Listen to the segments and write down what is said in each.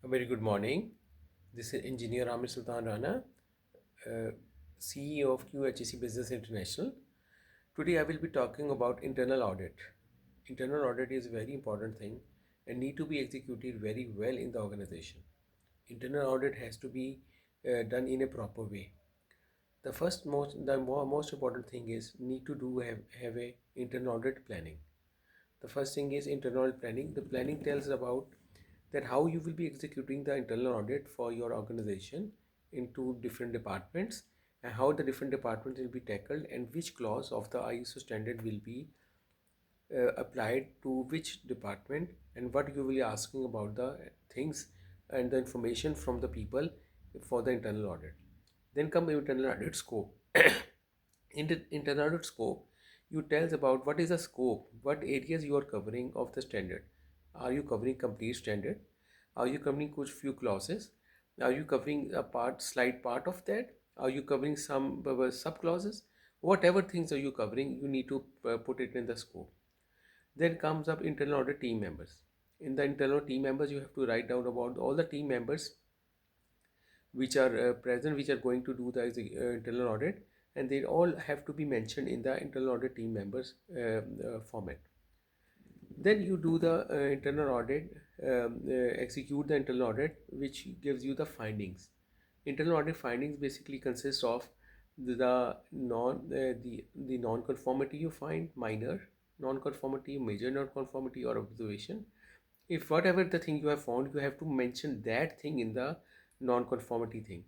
A very good morning. This is Engineer Amir Sultan Rana, CEO of QHEC Business International. Today I will be talking about internal audit. Internal audit is a very important thing and need to be executed very well in the organization. Internal audit has to be done in a proper way. The most important thing is need to have a internal audit planning. The first thing is internal planning. The planning tells about that how you will be executing the internal audit for your organization into different departments and how the different departments will be tackled and which clause of the ISO standard will be applied to which department and what you will be asking about the things and the information from the people for the internal audit. Then come the internal audit scope. In the internal audit scope, you tells about what is the scope, what areas you are covering of the standard. Are you covering complete standard? Are you covering कुछ few clauses? Are you covering a slight part of that? Are you covering some sub clauses? Whatever things are you covering, you need to put it in the scope. Then comes up internal audit team members. In the internal team members, you have to write down about all the team members which are present, which are going to do the internal audit, and they all have to be mentioned in the internal audit team members format. Then you do the internal audit, execute the internal audit, which gives you the findings. Internal audit findings basically consist of the non-conformity you find, minor non-conformity, major non-conformity, or observation. If whatever the thing you have found, you have to mention that thing in the non-conformity thing.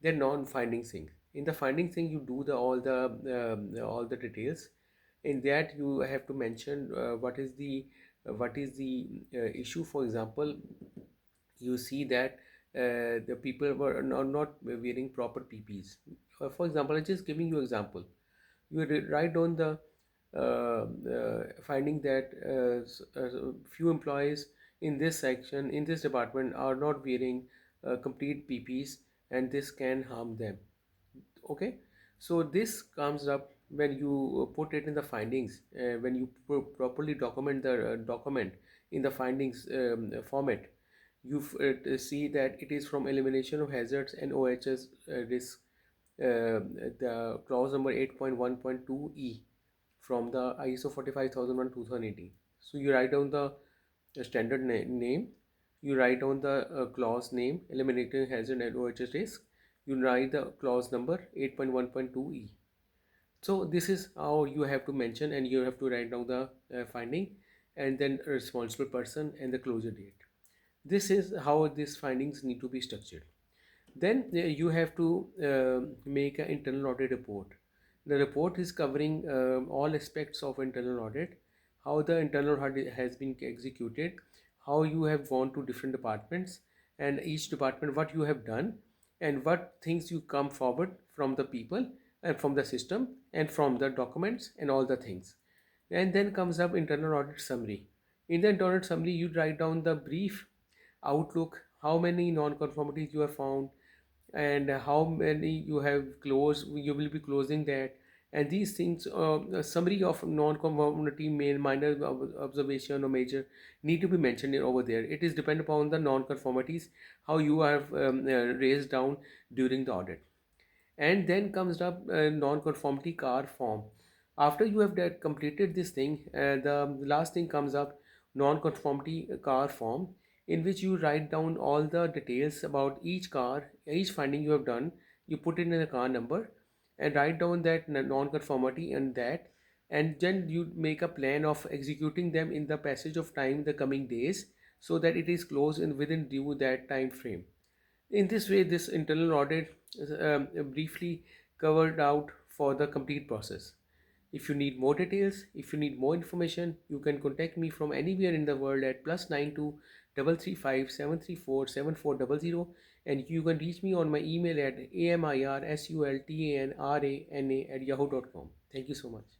Then non-finding thing. In the finding thing, you do all the details. In that, you have to mention what is the issue. For example, you see that the people were not wearing proper PPs. For example, I'm just giving you example. You write down the finding that few employees in this section, in this department, are not wearing complete PPs, and this can harm them. Okay, so this comes up when you put it in the findings, when you properly document the document in the findings format. You see that it is from elimination of hazards and OHS risk, the clause number 8.1.2e from the ISO 45001 2018. So you write down the standard name, you write down the clause name, eliminating hazard and OHS risk, you write the clause number 8.1.2e. So this is how you have to mention, and you have to write down the finding and then a responsible person and the closure date. This is how these findings need to be structured. Then you have to make an internal audit report. The report is covering all aspects of internal audit, how the internal audit has been executed, how you have gone to different departments, and each department what you have done, and what things you come forward from the people and from the system and from the documents and all the things. And then comes up internal audit summary. In the internal summary, you write down the brief outlook, how many non-conformities you have found, and how many you have closed, you will be closing that, and these things, a summary of non-conformity, minor observation or major, need to be mentioned over there. It is depend upon the non-conformities how you have raised down during the audit. And then comes up non-conformity car form. After you have completed this thing, the last thing comes up non-conformity car form, in which you write down all the details about each car, each finding you have done. You put it in the car number and write down that non-conformity and that, and then you make a plan of executing them in the passage of time, the coming days, so that it is closed in within due that time frame. In this way, this internal audit is briefly covered out for the complete process. If you need more details, if you need more information, you can contact me from anywhere in the world at +92 335 734 7400, and you can reach me on my email at amirsultanrana@yahoo.com. Thank you so much.